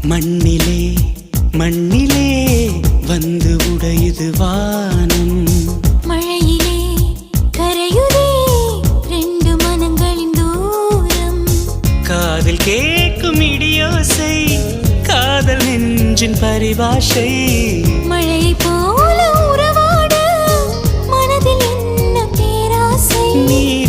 மண்ணிலே மண்ணிலே வந்து உடையுது வானம். மழையிலே கரையுதே ரெண்டு மனங்களின் தூரம். காதில் கேட்கும் இடியோசை காதல் நெஞ்சின் பரிபாஷை. மழை போல உறவாட மனதில் என்ன பேராசை. நீ